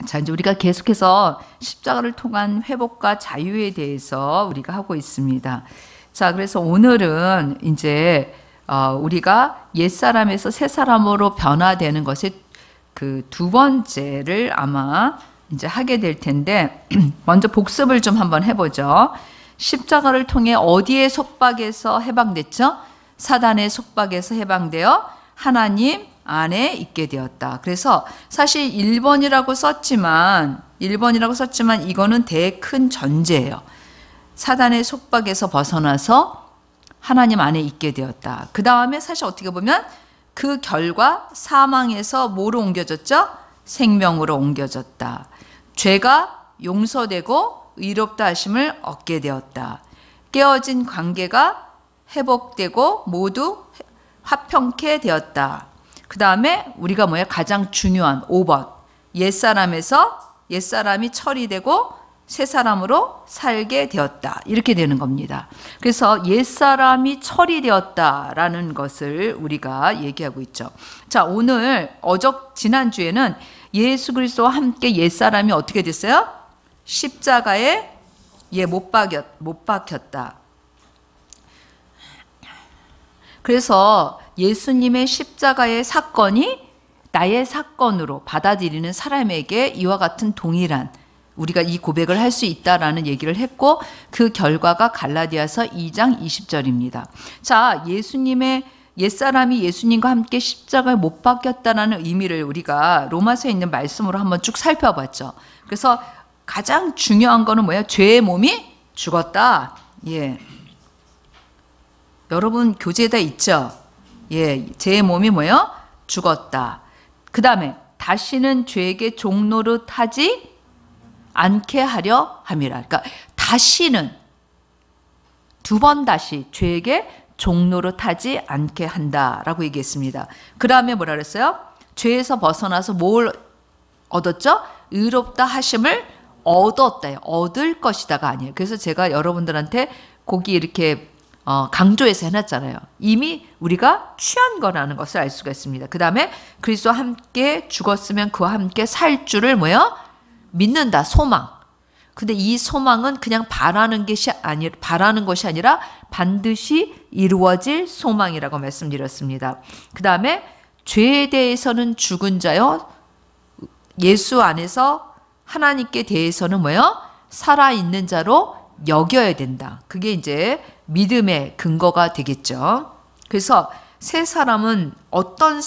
자, 이제 우리가 계속해서 십자가를 통한 회복과 자유에 대해서 우리가 하고 있습니다. 자, 그래서 오늘은 이제 우리가 옛사람에서 새사람으로 변화되는 것의 그 두 번째를 아마 이제 하게 될 텐데, 먼저 복습을 좀 한번 해보죠. 십자가를 통해 어디의 속박에서 해방됐죠? 사단의 속박에서 해방되어 하나님 안에 있게 되었다. 그래서 사실 1번이라고 썼지만 이거는 큰 전제예요. 사단의 속박에서 벗어나서 하나님 안에 있게 되었다. 그 다음에 사실 어떻게 보면 그 결과 사망에서 뭐로 옮겨졌죠? 생명으로 옮겨졌다. 죄가 용서되고 의롭다 하심을 얻게 되었다. 깨어진 관계가 회복되고 모두 화평케 되었다. 그 다음에 우리가 가장 중요한 5번. 옛사람이 처리되고 새사람으로 살게 되었다. 이렇게 되는 겁니다. 그래서 옛사람이 처리되었다라는 것을 우리가 얘기하고 있죠. 자, 오늘 지난주에는 예수 그리스도와 함께 옛사람이 어떻게 됐어요? 십자가에 못 박혔다. 그래서 예수님의 십자가의 사건이 나의 사건으로 받아들이는 사람에게 이와 같은 동일한 우리가 이 고백을 할 수 있다라는 얘기를 했고, 그 결과가 갈라디아서 2장 20절입니다. 자, 옛사람이 예수님과 함께 십자가에 못 박혔다라는 의미를 우리가 로마서에 있는 말씀으로 한번 쭉 살펴봤죠. 그래서 가장 중요한 거는 뭐예요? 죄의 몸이 죽었다. 예. 여러분 교재에다 있죠? 예. 죄의 몸이 뭐예요? 죽었다. 그 다음에 다시는 죄에게 종노릇하지 않게 하려 함이라. 그러니까 다시는 두 번 다시 죄에게 종노릇하지 않게 한다라고 얘기했습니다. 그 다음에 뭐라 그랬어요? 죄에서 벗어나서 뭘 얻었죠? 의롭다 하심을 얻었다. 얻을 것이다가 아니에요. 그래서 제가 여러분들한테 거기 이렇게 강조해서 해놨잖아요. 이미 우리가 취한 거라는 것을 알 수가 있습니다. 그 다음에 그리스도와 함께 죽었으면 그와 함께 살 줄을 믿는다. 소망. 근데 이 소망은 그냥 바라는 것이 아니라 반드시 이루어질 소망이라고 말씀드렸습니다. 그 다음에 죄에 대해서는 죽은 자요. 예수 안에서 하나님께 대해서는 살아있는 자로 여겨야 된다. 그게 이제 믿음의 근거가 되겠죠. 그래서 새 사람은 어떤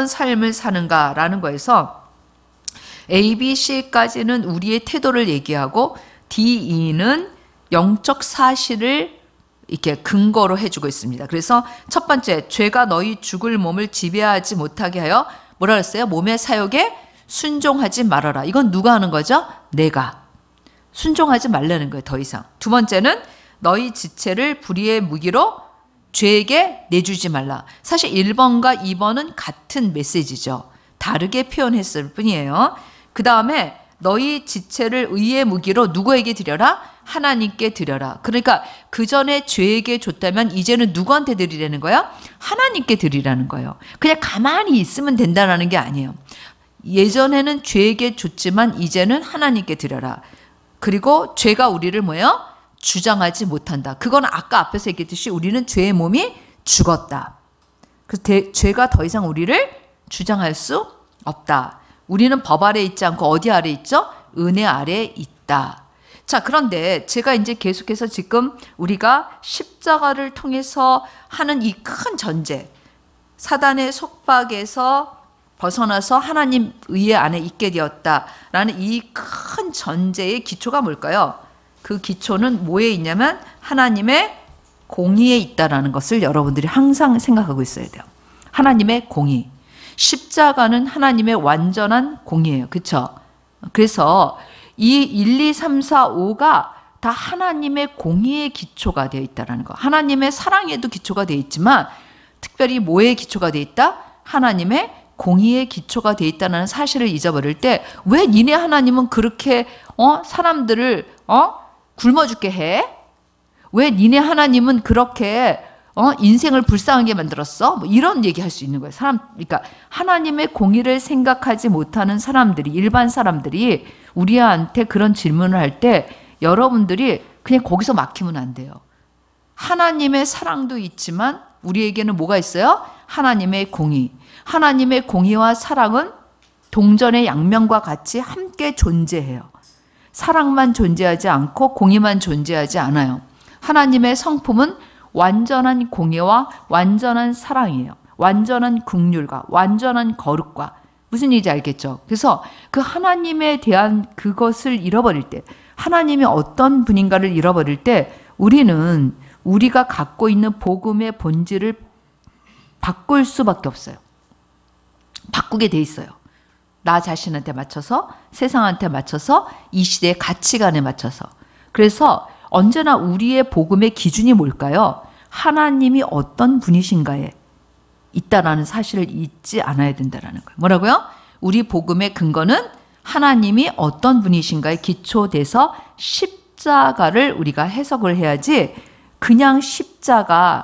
삶을 사는가라는 거에서 A, B, C까지는 우리의 태도를 얘기하고 D, E는 영적 사실을 이렇게 근거로 해주고 있습니다. 그래서 첫 번째, 죄가 너희 죽을 몸을 지배하지 못하게 하여 뭐라 그랬어요? 몸의 사욕에 순종하지 말아라. 이건 누가 하는 거죠? 내가. 순종하지 말라는 거예요. 더 이상. 두 번째는 너희 지체를 불의의 무기로 죄에게 내주지 말라. 사실 1번과 2번은 같은 메시지죠. 다르게 표현했을 뿐이에요. 그 다음에 너희 지체를 의의 무기로 누구에게 드려라? 하나님께 드려라. 그러니까 그 전에 죄에게 줬다면 이제는 누구한테 드리라는 거야? 하나님께 드리라는 거예요. 그냥 가만히 있으면 된다는 게 아니에요. 예전에는 죄에게 줬지만 이제는 하나님께 드려라. 그리고 죄가 우리를 주장하지 못한다. 그건 아까 앞에서 얘기했듯이 우리는 죄의 몸이 죽었다. 그래서 죄가 더 이상 우리를 주장할 수 없다. 우리는 법 아래 있지 않고 어디 아래 있죠? 은혜 아래 있다. 자, 그런데 제가 이제 계속해서 지금 우리가 십자가를 통해서 하는 이 큰 전제, 사단의 속박에서 벗어나서 하나님 의의 안에 있게 되었다라는 이 큰 전제의 기초가 뭘까요? 그 기초는 뭐에 있냐면 하나님의 공의에 있다라는 것을 여러분들이 항상 생각하고 있어야 돼요. 하나님의 공의. 십자가는 하나님의 완전한 공의예요. 그렇죠? 그래서 이 1, 2, 3, 4, 5가 다 하나님의 공의의 기초가 되어 있다는 거. 하나님의 사랑에도 기초가 되어 있지만 특별히 뭐에 기초가 되어 있다? 하나님의 공의의 기초가 되어 있다는 사실을 잊어버릴 때 왜 니네 하나님은 그렇게 사람들을 굶어 죽게 해? 왜 니네 하나님은 그렇게 인생을 불쌍하게 만들었어? 뭐 이런 얘기할 수 있는 거예요. 그러니까 하나님의 공의를 생각하지 못하는 사람들이, 일반 사람들이 우리한테 그런 질문을 할 때 여러분들이 그냥 거기서 막히면 안 돼요. 하나님의 사랑도 있지만 우리에게는 뭐가 있어요? 하나님의 공의. 하나님의 공의와 사랑은 동전의 양면과 같이 함께 존재해요. 사랑만 존재하지 않고 공의만 존재하지 않아요. 하나님의 성품은 완전한 공의와 완전한 사랑이에요. 완전한 긍휼과 완전한 거룩과. 무슨 얘기인지 알겠죠? 그래서 그 하나님에 대한 그것을 잃어버릴 때, 하나님이 어떤 분인가를 잃어버릴 때 우리는 우리가 갖고 있는 복음의 본질을 바꿀 수밖에 없어요. 바꾸게 돼 있어요. 나 자신한테 맞춰서, 세상한테 맞춰서, 이 시대의 가치관에 맞춰서. 그래서 언제나 우리의 복음의 기준이 뭘까요? 하나님이 어떤 분이신가에 있다라는 사실을 잊지 않아야 된다는 거예요. 뭐라고요? 우리 복음의 근거는 하나님이 어떤 분이신가에 기초돼서 십자가를 우리가 해석을 해야지 그냥 십자가라고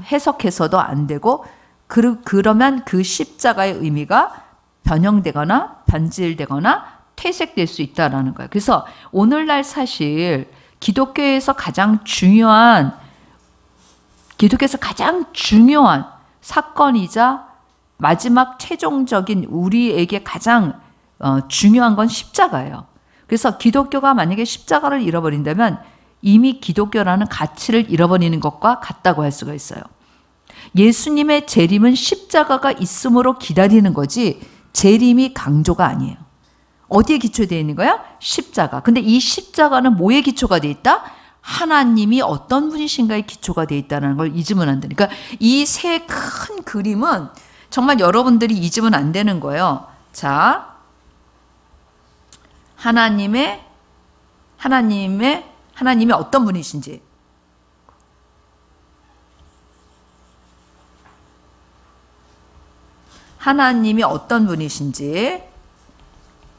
해석해서도 안 되고 그러면 그 십자가의 의미가 변형되거나 변질되거나 퇴색될 수 있다는 거예요. 그래서 오늘날 사실 기독교에서 가장 중요한 사건이자 마지막 최종적인 우리에게 가장 중요한 건 십자가예요. 그래서 기독교가 만약에 십자가를 잃어버린다면 이미 기독교라는 가치를 잃어버리는 것과 같다고 할 수가 있어요. 예수님의 재림은 십자가가 있음으로 기다리는 거지 재림이 강조가 아니에요. 어디에 기초되어 있는 거야? 십자가. 근데 이 십자가는 뭐에 기초가 되어 있다? 하나님이 어떤 분이신가에 기초가 되어 있다는 걸 잊으면 안 되니까 이 세 큰 그림은 정말 여러분들이 잊으면 안 되는 거예요. 자, 하나님이 어떤 분이신지. 하나님이 어떤 분이신지.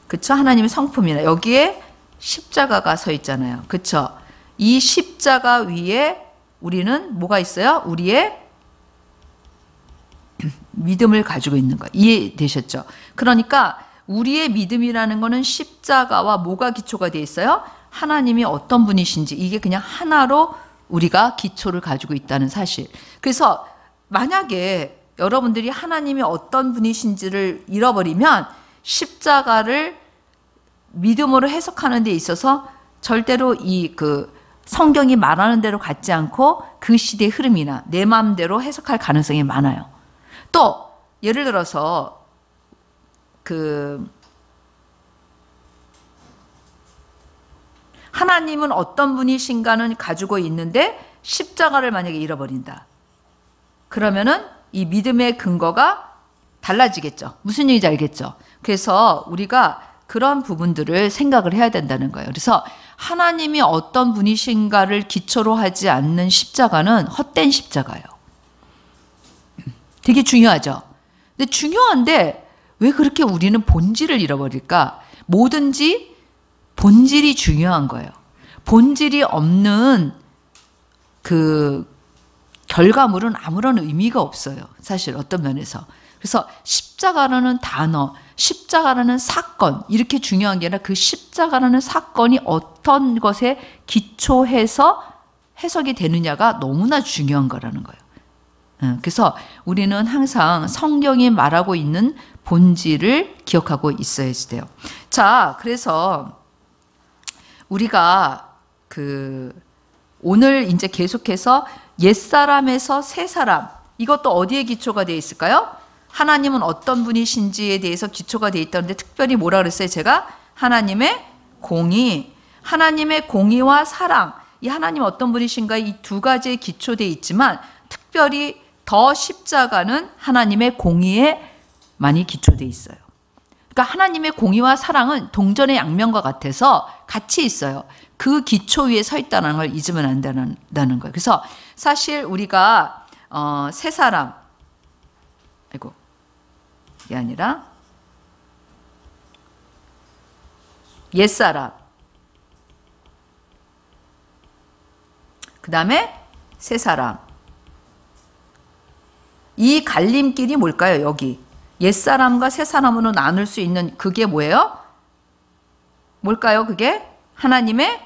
그쵸? 하나님의 성품이나 여기에 십자가가 서 있잖아요. 그쵸? 이 십자가 위에 우리는 뭐가 있어요? 우리의 믿음을 가지고 있는 거예요. 이해되셨죠? 그러니까 우리의 믿음이라는 거는 십자가와 뭐가 기초가 되어 있어요? 하나님이 어떤 분이신지 이게 그냥 하나로 우리가 기초를 가지고 있다는 사실. 그래서 만약에 여러분들이 하나님이 어떤 분이신지를 잃어버리면 십자가를 믿음으로 해석하는 데 있어서 절대로 성경이 말하는 대로 갖지 않고 그 시대의 흐름이나 내 마음대로 해석할 가능성이 많아요. 또 예를 들어서 하나님은 어떤 분이신가는 가지고 있는데 십자가를 만약에 잃어버린다. 그러면은 이 믿음의 근거가 달라지겠죠. 무슨 얘기인지 알겠죠? 그래서 우리가 그런 부분들을 생각을 해야 된다는 거예요. 그래서 하나님이 어떤 분이신가를 기초로 하지 않는 십자가는 헛된 십자가예요. 되게 중요하죠. 근데 중요한데 왜 그렇게 우리는 본질을 잃어버릴까? 뭐든지 본질이 중요한 거예요. 본질이 없는 결과물은 아무런 의미가 없어요. 사실 어떤 면에서. 그래서 십자가라는 단어, 십자가라는 사건 이렇게 중요한 게 아니라 그 십자가라는 사건이 어떤 것에 기초해서 해석이 되느냐가 너무나 중요한 거라는 거예요. 그래서 우리는 항상 성경이 말하고 있는 본질을 기억하고 있어야 돼요. 자, 그래서 우리가 오늘 이제 계속해서 옛사람에서 새사람 이것도 어디에 기초가 되어 있을까요? 하나님은 어떤 분이신지에 대해서 기초가 되어 있다는데 특별히 뭐라 그랬어요? 제가 하나님의 공의, 하나님의 공의와 사랑 이 하나님 어떤 분이신가 이 두 가지에 기초되어 있지만 특별히 더 십자가는 하나님의 공의에 많이 기초되어 있어요. 그러니까 하나님의 공의와 사랑은 동전의 양면과 같아서 같이 있어요. 그 기초 위에 서 있다는 걸 잊으면 안 된다는 거예요. 그래서 사실 우리가 새 사람, 이게 아니라 옛사람, 그 다음에 새 사람. 이 갈림길이 뭘까요? 여기 옛사람과 새사람으로 나눌 수 있는 그게 뭐예요? 뭘까요? 그게 하나님의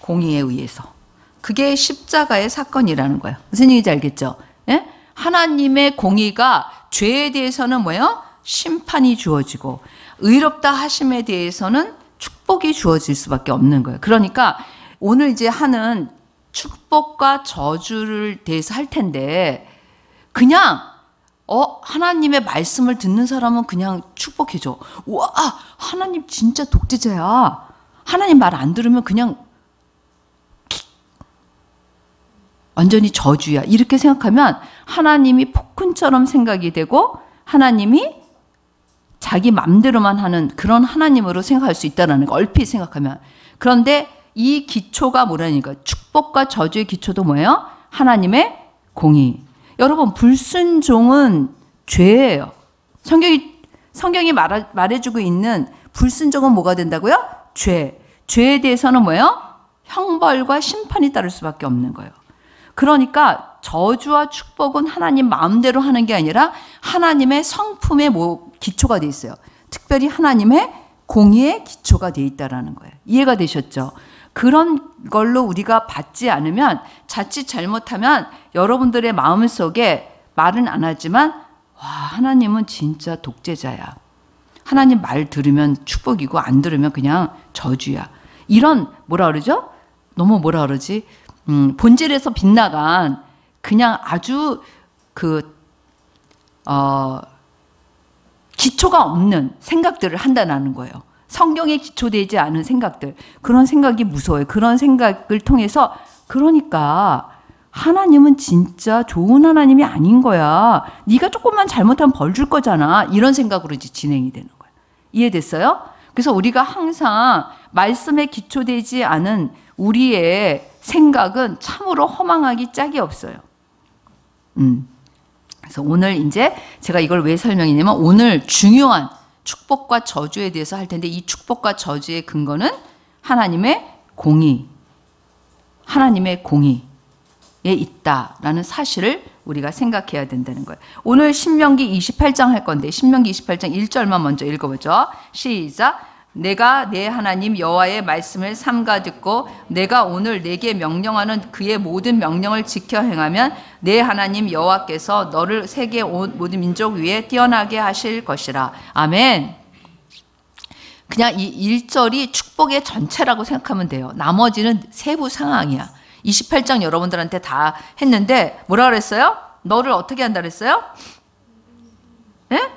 공의에 의해서. 그게 십자가의 사건이라는 거예요. 무슨 얘기인지 알겠죠? 예? 하나님의 공의가 죄에 대해서는 뭐예요? 심판이 주어지고 의롭다 하심에 대해서는 축복이 주어질 수밖에 없는 거예요. 그러니까 오늘 이제 하는 축복과 저주를 대해서 할 텐데 그냥 하나님의 말씀을 듣는 사람은 그냥 축복해줘. 와, 하나님 진짜 독재자야. 하나님 말 안 들으면 그냥 완전히 저주야. 이렇게 생각하면 하나님이 폭군처럼 생각이 되고 하나님이 자기 맘대로만 하는 그런 하나님으로 생각할 수 있다는 거. 얼핏 생각하면. 그런데 이 기초가 뭐라니까? 축복과 저주의 기초도 뭐예요? 하나님의 공의. 여러분, 불순종은 죄예요. 성경이 말해주고 있는 불순종은 뭐가 된다고요? 죄. 죄에 대해서는 뭐예요? 형벌과 심판이 따를 수밖에 없는 거예요. 그러니까 저주와 축복은 하나님 마음대로 하는 게 아니라 하나님의 성품의 기초가 돼 있어요. 특별히 하나님의 공의의 기초가 돼 있다라는 거예요. 이해가 되셨죠? 그런 걸로 우리가 받지 않으면 자칫 잘못하면 여러분들의 마음속에 말은 안 하지만 와, 하나님은 진짜 독재자야. 하나님 말 들으면 축복이고 안 들으면 그냥 저주야. 이런 뭐라 그러죠? 너무 뭐라 그러지? 본질에서 빗나간 그냥 아주 기초가 없는 생각들을 한다는 거예요. 성경에 기초되지 않은 생각들. 그런 생각이 무서워요. 그런 생각을 통해서 그러니까 하나님은 진짜 좋은 하나님이 아닌 거야. 네가 조금만 잘못하면 벌 줄 거잖아. 이런 생각으로 이제 진행이 되는 거예요. 이해됐어요? 그래서 우리가 항상 말씀에 기초되지 않은 우리의 생각은 참으로 허망하기 짝이 없어요. 그래서 오늘 이제 제가 이걸 왜 설명했냐면 오늘 중요한 축복과 저주에 대해서 할 텐데 이 축복과 저주의 근거는 하나님의 공의, 하나님의 공의에 있다라는 사실을 우리가 생각해야 된다는 거예요. 오늘 신명기 28장 할 건데 신명기 28장 1절만 먼저 읽어보죠. 시작. 내가 내 하나님 여호와의 말씀을 삼가 듣고 내가 오늘 내게 명령하는 그의 모든 명령을 지켜 행하면 내 하나님 여호와께서 너를 세계 모든 민족 위에 뛰어나게 하실 것이라. 아멘. 그냥 이 1절이 축복의 전체라고 생각하면 돼요. 나머지는 세부 상황이야. 28장 여러분들한테 다 했는데 뭐라 그랬어요? 너를 어떻게 한다 그랬어요? 네?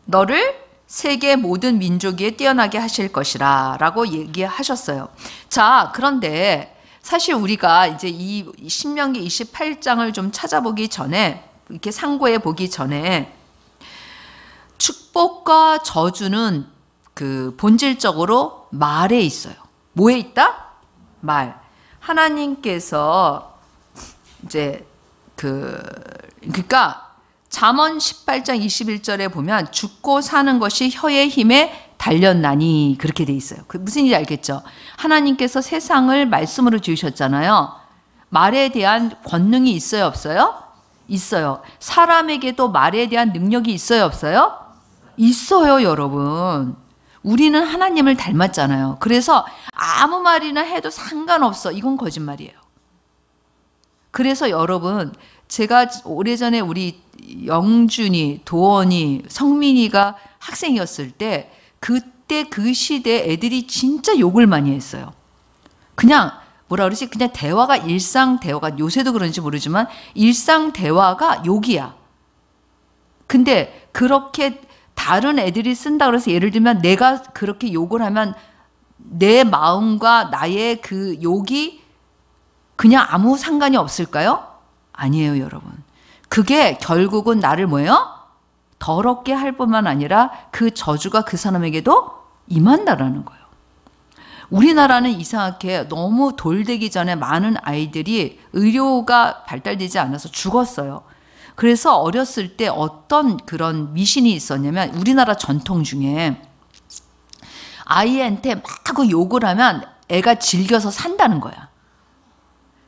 너를 세계 모든 민족 위에 뛰어나게 하실 것이라 라고 얘기하셨어요. 자, 그런데 사실 우리가 이제 이 신명기 28장을 좀 찾아보기 전에 이렇게 상고해 보기 전에 축복과 저주는 그 본질적으로 말에 있어요. 뭐에 있다? 말. 하나님께서 이제 그러니까 잠언 18장 21절에 보면 죽고 사는 것이 혀의 힘에 달렸나니 그렇게 돼 있어요. 그 무슨 일인지 알겠죠? 하나님께서 세상을 말씀으로 지으셨잖아요. 말에 대한 권능이 있어요, 없어요? 있어요. 사람에게도 말에 대한 능력이 있어요, 없어요? 있어요, 여러분. 우리는 하나님을 닮았잖아요. 그래서 아무 말이나 해도 상관없어. 이건 거짓말이에요. 그래서 여러분, 제가 오래전에 우리 영준이, 도원이, 성민이가 학생이었을 때 그때 그 시대 애들이 진짜 욕을 많이 했어요. 그냥 뭐라 그러지? 그냥 대화가 일상 대화가 요새도 그런지 모르지만 일상 대화가 욕이야. 근데 그렇게 다른 애들이 쓴다 그래서 예를 들면 내가 그렇게 욕을 하면 내 마음과 나의 그 욕이 그냥 아무 상관이 없을까요? 아니에요, 여러분. 그게 결국은 나를 뭐예요? 더럽게 할 뿐만 아니라 그 저주가 그 사람에게도 임한다라는 거예요. 우리나라는 이상하게 너무 돌되기 전에 많은 아이들이 의료가 발달되지 않아서 죽었어요. 그래서 어렸을 때 어떤 그런 미신이 있었냐면 우리나라 전통 중에 아이한테 막 욕을 하면 애가 즐겨서 산다는 거야.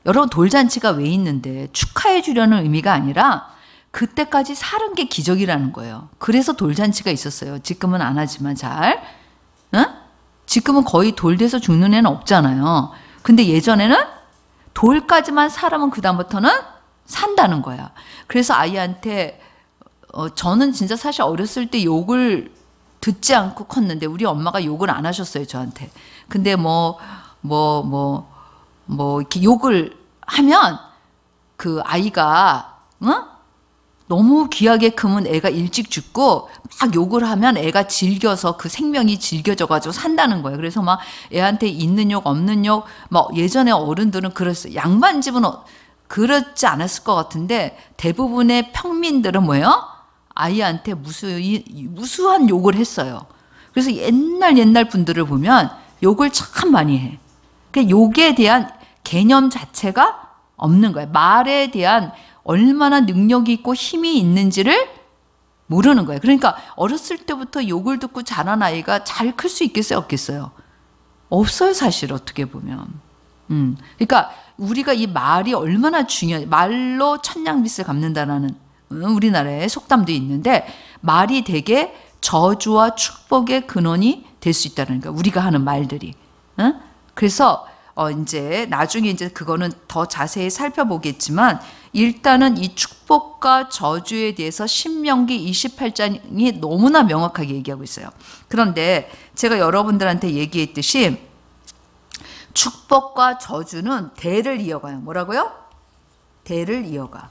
여러분 돌잔치가 왜 있는데 축하해 주려는 의미가 아니라 그때까지 사는 게 기적이라는 거예요. 그래서 돌잔치가 있었어요. 지금은 안 하지만 잘. 응? 지금은 거의 돌 돼서 죽는 애는 없잖아요. 근데 예전에는 돌까지만 살아면 그다음부터는 산다는 거야. 그래서 아이한테 저는 진짜 사실 어렸을 때 욕을 듣지 않고 컸는데 우리 엄마가 욕을 안 하셨어요, 저한테. 근데 이렇게 욕을 하면 그 아이가 너무 귀하게 크면 애가 일찍 죽고 막 욕을 하면 애가 질겨서 그 생명이 질겨져가지고 산다는 거예요. 그래서 막 애한테 있는 욕 없는 욕 막 예전에 어른들은 그랬어요. 양반 집은 그렇지 않았을 것 같은데 대부분의 평민들은 뭐예요? 아이한테 무수한 욕을 했어요. 그래서 옛날 분들을 보면 욕을 참 많이 해. 그러니까 욕에 대한 개념 자체가 없는 거예요. 말에 대한 얼마나 능력이 있고 힘이 있는지를 모르는 거예요. 그러니까 어렸을 때부터 욕을 듣고 자란 아이가 잘 클 수 있겠어요? 없겠어요? 없어요, 사실 어떻게 보면. 그러니까 우리가 이 말이 얼마나 중요해. 말로 천냥빚을 갚는다라는 우리나라의 속담도 있는데 말이 되게 저주와 축복의 근원이 될 수 있다는 거예요. 우리가 하는 말들이. 그래서 이제 나중에 이제 그거는 더 자세히 살펴보겠지만 일단은 이 축복과 저주에 대해서 신명기 28장이 너무나 명확하게 얘기하고 있어요. 그런데 제가 여러분들한테 얘기했듯이 축복과 저주는 대를 이어가요. 뭐라고요? 대를 이어가.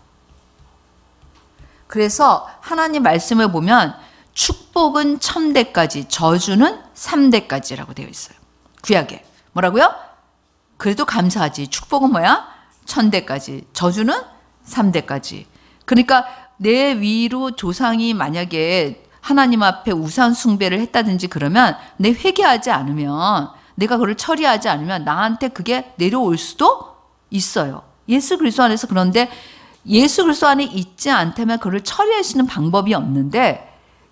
그래서 하나님 말씀을 보면 축복은 1000대까지, 저주는 3대까지라고 되어 있어요. 구약에. 뭐라고요? 그래도 감사하지. 축복은 뭐야? 1000대까지. 저주는 3대까지. 그러니까 내 위로 조상이 만약에 하나님 앞에 우상 숭배를 했다든지 그러면 내 회개하지 않으면 내가 그걸 처리하지 않으면 나한테 그게 내려올 수도 있어요. 예수 그리스도 안에서. 그런데 예수 그리스도 안에 있지 않다면 그걸 처리할 수 있는 방법이 없는데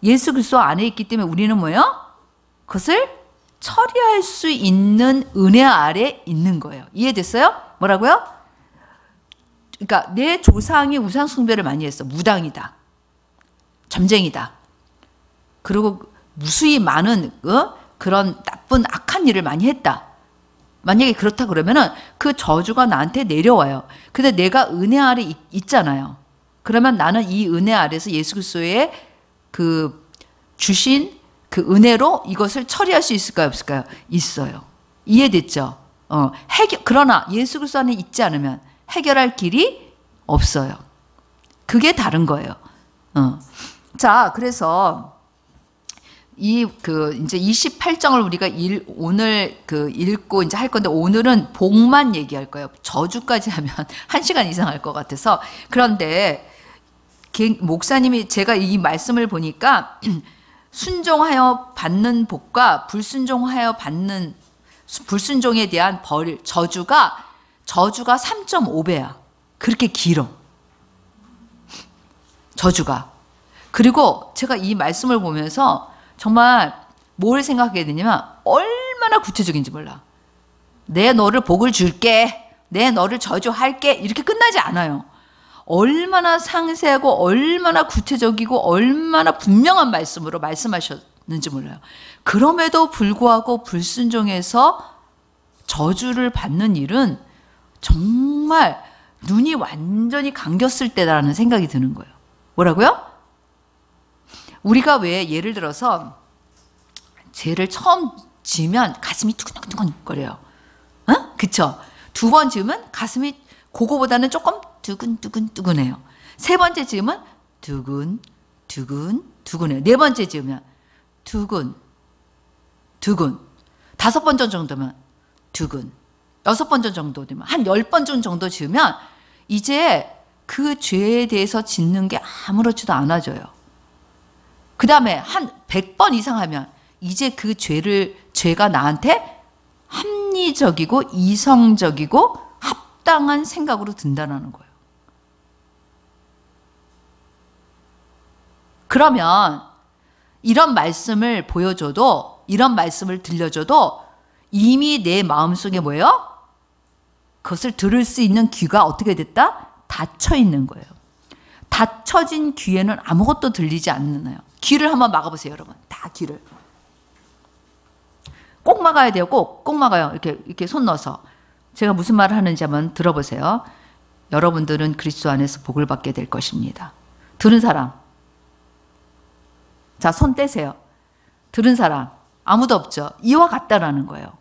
예수 그리스도 안에 있기 때문에 우리는 뭐예요? 그것을 처리할 수 있는 은혜 아래 있는 거예요. 이해됐어요? 뭐라고요? 그러니까 내 조상이 우상 숭배를 많이 했어. 무당이다. 점쟁이다. 그리고 무수히 많은 그런 나쁜 악한 일을 많이 했다. 만약에 그렇다 그러면은 그 저주가 나한테 내려와요. 근데 내가 은혜 아래 있잖아요. 그러면 나는 이 은혜 아래서 예수 그리스도의 그 주신 그 은혜로 이것을 처리할 수 있을까요? 없을까요? 있어요. 이해됐죠? 그러나 예수 그리스도 안에 있지 않으면 해결할 길이 없어요. 그게 다른 거예요. 자, 그래서 이제 28장을 우리가 오늘 읽고 이제 할 건데 오늘은 복만 얘기할 거예요. 저주까지 하면 1시간 이상 할 것 같아서. 그런데 목사님이 제가 이 말씀을 보니까 순종하여 받는 복과 불순종에 대한 저주가 3.5배야. 그렇게 길어. 저주가. 그리고 제가 이 말씀을 보면서 정말 뭘 생각하게 되냐면 얼마나 구체적인지 몰라. 내 너를 복을 줄게. 내 너를 저주할게. 이렇게 끝나지 않아요. 얼마나 상세하고 얼마나 구체적이고 얼마나 분명한 말씀으로 말씀하셨는지 몰라요. 그럼에도 불구하고 불순종해서 저주를 받는 일은 정말 눈이 완전히 감겼을 때라는 생각이 드는 거예요. 뭐라고요? 우리가 왜 예를 들어서 죄를 처음 지으면 가슴이 두근두근 거려요. 그쵸? 두 번 지으면 가슴이 그거보다는 조금 두근두근해요. 세 번째 지으면 두근해요. 네 번째 지으면 두근. 다섯 번째 정도면 두근. 여섯 번째 정도 되면 한 10번 정도 지으면 이제 그 죄에 대해서 짓는 게 아무렇지도 않아져요. 그 다음에 한 100번 이상 하면 이제 그 죄가 나한테 합리적이고 이성적이고 합당한 생각으로 든다는 거예요. 그러면 이런 말씀을 보여줘도 이런 말씀을 들려줘도 이미 내 마음속에 뭐예요? 그것을 들을 수 있는 귀가 어떻게 됐다? 닫혀 있는 거예요. 닫혀진 귀에는 아무것도 들리지 않나요? 귀를 한번 막아보세요, 여러분. 다 귀를. 꼭 막아야 돼요. 꼭 막아요. 이렇게 손 넣어서. 제가 무슨 말을 하는지 한번 들어보세요. 여러분들은 그리스도 안에서 복을 받게 될 것입니다. 들은 사람. 자, 손 떼세요. 들은 사람. 아무도 없죠. 이와 같다라는 거예요.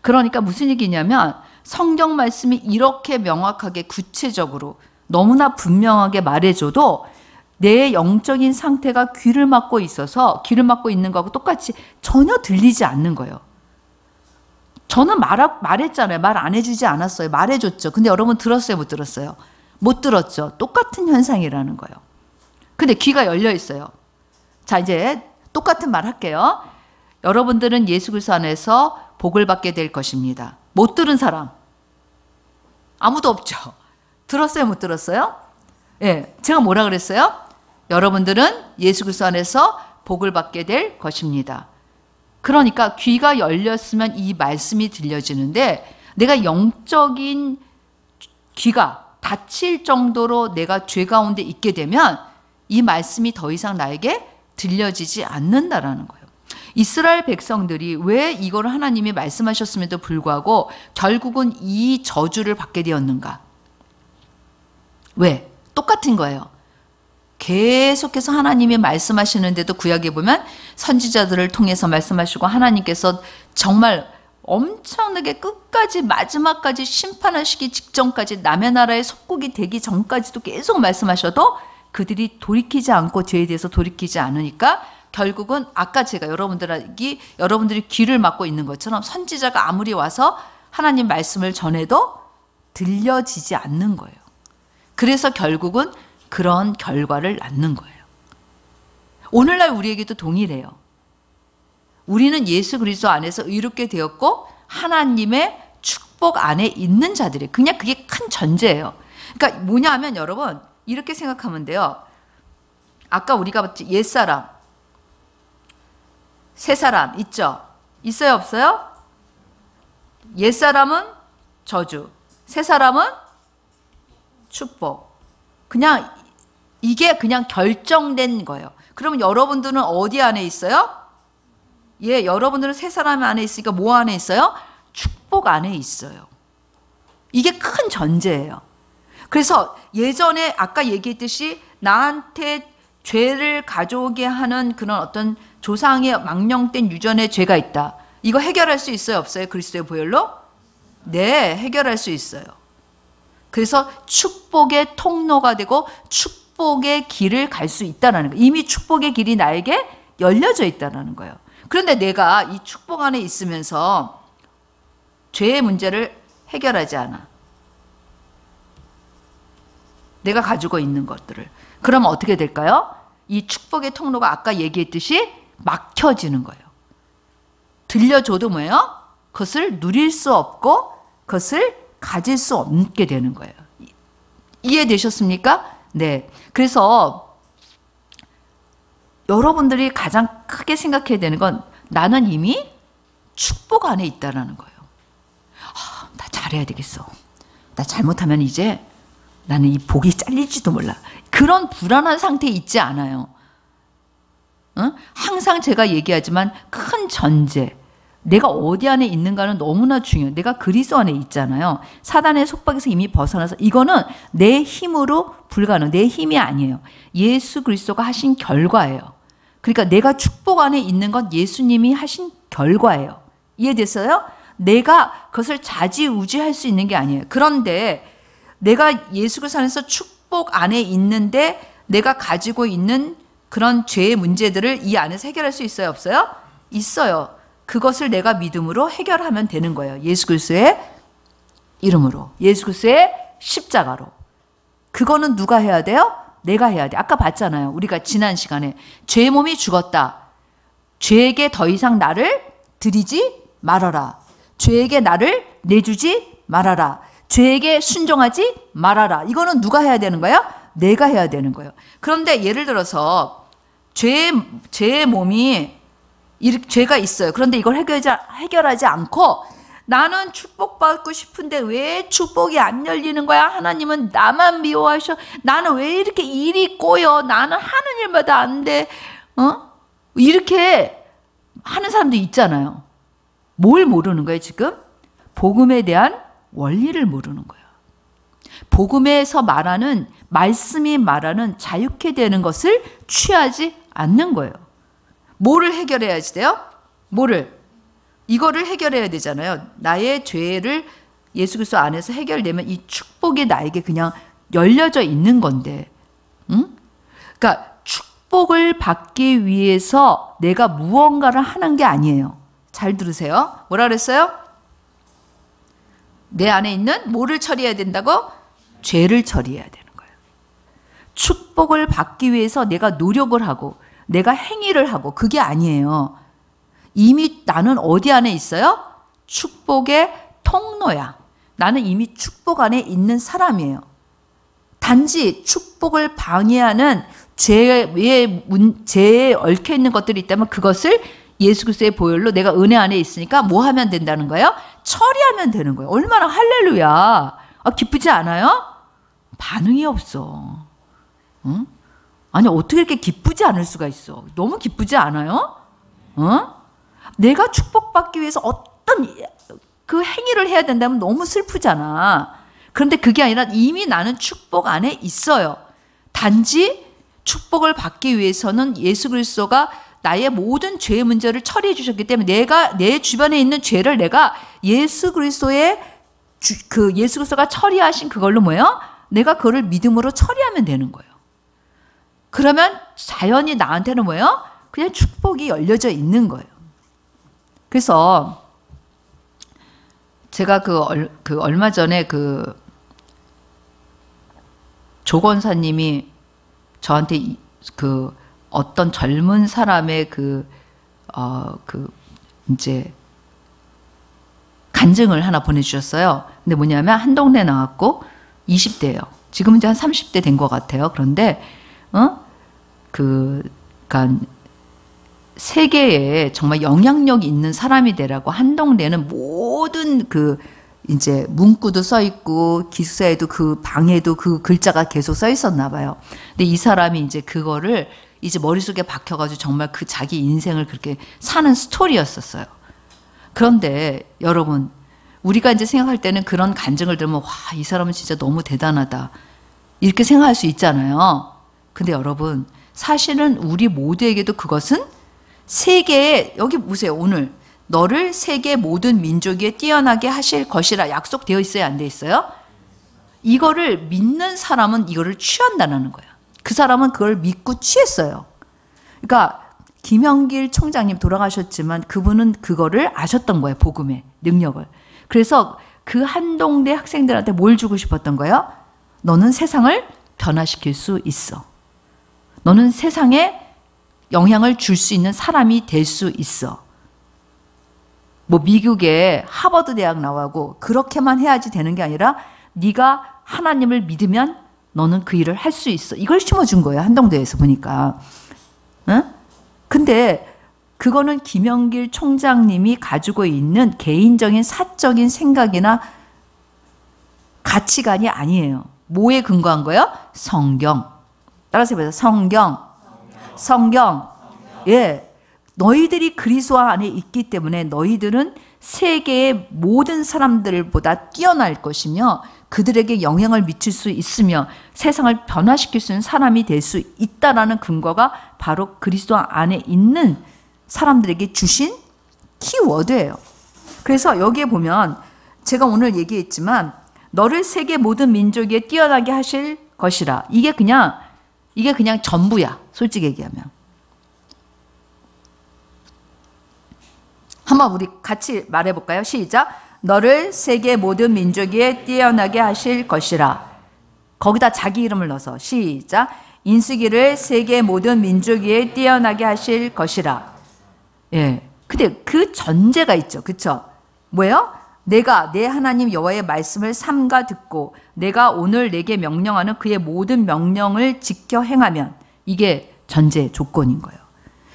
그러니까 무슨 얘기냐면 성경 말씀이 이렇게 명확하게 구체적으로 너무나 분명하게 말해줘도 내 영적인 상태가 귀를 막고 있어서 귀를 막고 있는 거하고 똑같이 전혀 들리지 않는 거예요. 저는 말했잖아요. 말 안 해주지 않았어요. 말해줬죠. 근데 여러분 들었어요? 못 들었어요? 못 들었죠. 똑같은 현상이라는 거예요. 근데 귀가 열려 있어요. 자, 이제 똑같은 말 할게요. 여러분들은 예수 그리스도 안에서 복을 받게 될 것입니다. 못 들은 사람 아무도 없죠. 들었어요? 못 들었어요? 예, 제가 뭐라 그랬어요? 여러분들은 예수 그리스도 안에서 복을 받게 될 것입니다. 그러니까 귀가 열렸으면 이 말씀이 들려지는데 내가 영적인 귀가 닫힐 정도로 내가 죄 가운데 있게 되면 이 말씀이 더 이상 나에게 들려지지 않는다라는 거예요. 이스라엘 백성들이 왜 이걸 하나님이 말씀하셨음에도 불구하고 결국은 이 저주를 받게 되었는가? 왜? 똑같은 거예요. 계속해서 하나님이 말씀하시는데도 구약에 보면 선지자들을 통해서 말씀하시고 하나님께서 정말 엄청나게 끝까지 마지막까지 심판하시기 직전까지 남의 나라의 속국이 되기 전까지도 계속 말씀하셔도 그들이 돌이키지 않고 죄에 대해서 돌이키지 않으니까 결국은 아까 제가 여러분들이 귀를 막고 있는 것처럼 선지자가 아무리 와서 하나님 말씀을 전해도 들려지지 않는 거예요. 그래서 결국은 그런 결과를 낳는 거예요. 오늘날 우리에게도 동일해요. 우리는 예수 그리스도 안에서 의롭게 되었고 하나님의 축복 안에 있는 자들이에요. 그냥 그게 큰 전제예요. 그러니까 뭐냐 하면 여러분 이렇게 생각하면 돼요. 아까 우리가 봤지 옛사람, 새사람 있죠? 있어요 없어요? 옛사람은 저주, 새사람은 축복. 그냥 이게 그냥 결정된 거예요. 그러면 여러분들은 어디 안에 있어요? 예, 여러분들은 새사람 안에 있으니까 뭐 안에 있어요? 축복 안에 있어요. 이게 큰 전제예요. 그래서 예전에 아까 얘기했듯이 나한테 죄를 가져오게 하는 그런 어떤 조상의 망령된 유전의 죄가 있다. 이거 해결할 수 있어요 없어요? 그리스도의 보혈로? 네, 해결할 수 있어요. 그래서 축복의 통로가 되고 축복의 길을 갈 수 있다는 거예요. 이미 축복의 길이 나에게 열려져 있다는 거예요. 그런데 내가 이 축복 안에 있으면서 죄의 문제를 해결하지 않아. 내가 가지고 있는 것들을. 그러면 어떻게 될까요? 이 축복의 통로가 아까 얘기했듯이 막혀지는 거예요. 들려줘도 뭐예요? 그것을 누릴 수 없고 그것을 가질 수 없게 되는 거예요. 이해되셨습니까? 네. 그래서 여러분들이 가장 크게 생각해야 되는 건 나는 이미 축복 안에 있다는 거예요. 나 잘해야 되겠어. 나 잘못하면 이제 나는 이 복이 잘릴지도 몰라. 그런 불안한 상태에 있지 않아요. 응? 항상 제가 얘기하지만 큰 전제, 내가 어디 안에 있는가는 너무나 중요해요. 내가 그리스도 안에 있잖아요. 사단의 속박에서 이미 벗어나서 이거는 내 힘으로 불가능, 내 힘이 아니에요. 예수 그리스도가 하신 결과예요. 그러니까 내가 축복 안에 있는 건 예수님이 하신 결과예요. 이해됐어요? 내가 그것을 좌지우지할 수 있는 게 아니에요. 그런데 내가 예수 그리스도 안에서 축복 안에 있는데 내가 가지고 있는 그런 죄의 문제들을 이 안에서 해결할 수 있어요 없어요? 있어요. 그것을 내가 믿음으로 해결하면 되는 거예요. 예수 그리스도의 이름으로, 예수 그리스도의 십자가로. 그거는 누가 해야 돼요? 내가 해야 돼. 아까 봤잖아요. 우리가 지난 시간에 죄의 몸이 죽었다. 죄에게 더 이상 나를 드리지 말아라. 죄에게 나를 내주지 말아라. 죄에게 순종하지 말아라. 이거는 누가 해야 되는 거야? 내가 해야 되는 거예요. 그런데 예를 들어서 죄의 몸이 죄가 있어요. 그런데 이걸 해결하지 않고 나는 축복받고 싶은데 왜 축복이 안 열리는 거야? 하나님은 나만 미워하셔. 나는 왜 이렇게 일이 꼬여? 나는 하는 일마다 안 돼. 이렇게 하는 사람도 있잖아요. 뭘 모르는 거예요, 지금? 복음에 대한 원리를 모르는 거예요. 복음에서 말하는, 말씀이 말하는 자유케 되는 것을 취하지 않는 거예요. 뭐를 해결해야지 돼요? 이거를 해결해야 되잖아요. 나의 죄를 예수 그리스도 안에서 해결되면 이 축복이 나에게 그냥 열려져 있는 건데, 그러니까 축복을 받기 위해서 내가 무언가를 하는 게 아니에요. 잘 들으세요. 뭐라 그랬어요? 내 안에 있는 뭐를 처리해야 된다고? 죄를 처리해야 되는 거예요. 축복을 받기 위해서 내가 노력을 하고 내가 행위를 하고 그게 아니에요. 이미 나는 어디 안에 있어요? 축복의 통로야. 나는 이미 축복 안에 있는 사람이에요. 단지 축복을 방해하는 죄에 얽혀 있는 것들이 있다면 그것을 예수 그리스도의 보혈로 내가 은혜 안에 있으니까 뭐 하면 된다는 거예요? 처리하면 되는 거예요. 얼마나 할렐루야. 기쁘지 않아요? 반응이 없어. 응? 아니 어떻게 이렇게 기쁘지 않을 수가 있어? 너무 기쁘지 않아요? 내가 축복받기 위해서 어떤 그 행위를 해야 된다면 너무 슬프잖아. 그런데 그게 아니라 이미 나는 축복 안에 있어요. 단지 축복을 받기 위해서는 예수 그리스도가 나의 모든 죄의 문제를 처리해 주셨기 때문에 내가 내 주변에 있는 죄를 내가 예수 그리스도의 예수 그리스도가 처리하신 그걸로 뭐예요? 내가 그거를 믿음으로 처리하면 되는 거예요. 그러면 자연히 나한테는 뭐예요? 그냥 축복이 열려져 있는 거예요. 그래서 제가 얼마 전에 조 권사님이 저한테 어떤 젊은 사람의 이제 간증을 하나 보내주셨어요. 근데 뭐냐면 한 동네 나왔고 20대예요. 지금은 이제 한 30대 된 것 같아요. 그런데 그러니까 세계에 정말 영향력 있는 사람이 되라고 한 동네는 모든 이제 문구도 써 있고 기숙사에도 그 방에도 그 글자가 계속 써 있었나 봐요. 근데 이 사람이 이제 그거를 이제 머릿속에 박혀가지고 정말 자기 인생을 그렇게 사는 스토리였었어요. 그런데 여러분, 우리가 이제 생각할 때는 그런 간증을 들으면 와, 이 사람은 진짜 너무 대단하다 이렇게 생각할 수 있잖아요. 근데 여러분, 사실은 우리 모두에게도 그것은 세계에, 여기 보세요. 오늘 너를 세계 모든 민족 위에 뛰어나게 하실 것이라 약속되어 있어요? 안 돼 있어요? 이거를 믿는 사람은 이거를 취한다는 거예요. 그 사람은 그걸 믿고 취했어요. 그러니까 김영길 총장님 돌아가셨지만 그분은 그거를 아셨던 거예요. 복음의 능력을. 그래서 그 한동대 학생들한테 뭘 주고 싶었던 거예요? 너는 세상을 변화시킬 수 있어. 너는 세상에 영향을 줄 수 있는 사람이 될 수 있어. 뭐 미국의 하버드 대학 나오고 그렇게만 해야지 되는 게 아니라 네가 하나님을 믿으면 너는 그 일을 할 수 있어. 이걸 심어준 거예요. 한동대에서 보니까. 응? 근데 그거는 김영길 총장님이 가지고 있는 개인적인 사적인 생각이나 가치관이 아니에요. 뭐에 근거한 거예요? 성경. 따라서 해보세요. 성경. 예. 너희들이 그리스도 안에 있기 때문에 너희들은 세계의 모든 사람들보다 뛰어날 것이며 그들에게 영향을 미칠 수 있으며 세상을 변화시킬 수 있는 사람이 될 수 있다라는 근거가 바로 그리스도 안에 있는 사람들에게 주신 키워드예요. 그래서 여기에 보면 제가 오늘 얘기했지만 너를 세계 모든 민족 위에 뛰어나게 하실 것이라. 이게 그냥 전부야. 솔직히 얘기하면. 한번 우리 같이 말해볼까요? 시작. 너를 세계 모든 민족 위에 뛰어나게 하실 것이라. 거기다 자기 이름을 넣어서 시작. 인수기를 세계 모든 민족 위에 뛰어나게 하실 것이라. 예. 근데 그 전제가 있죠. 그쵸? 뭐예요? 내가 내 하나님 여호와의 말씀을 삼가 듣고 내가 오늘 내게 명령하는 그의 모든 명령을 지켜 행하면 이게 전제 조건인 거예요.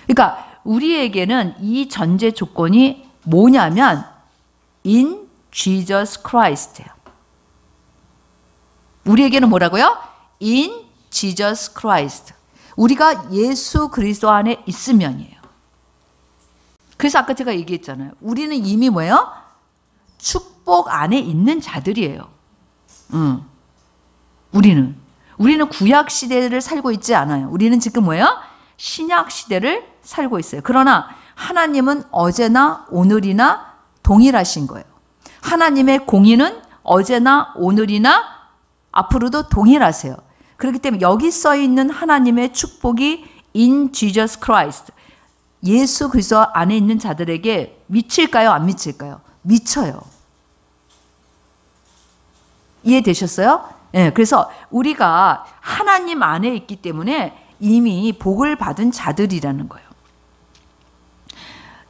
그러니까 우리에게는 이 전제 조건이 뭐냐면 in Jesus Christ예요. 우리에게는 뭐라고요? in Jesus Christ. 우리가 예수 그리스도 안에 있으면이에요. 그래서 아까 제가 얘기했잖아요. 우리는 이미 뭐예요? 축복 안에 있는 자들이에요. 우리는 구약 시대를 살고 있지 않아요. 우리는 지금 뭐예요? 신약 시대를 살고 있어요. 그러나 하나님은 어제나 오늘이나 동일하신 거예요. 하나님의 공의는 어제나 오늘이나 앞으로도 동일하세요. 그렇기 때문에 여기 써 있는 하나님의 축복이 in Jesus Christ, 예수 그리스도 안에 있는 자들에게 미칠까요? 안 미칠까요? 미쳐요. 이해되셨어요? 네, 그래서 우리가 하나님 안에 있기 때문에 이미 복을 받은 자들이라는 거예요.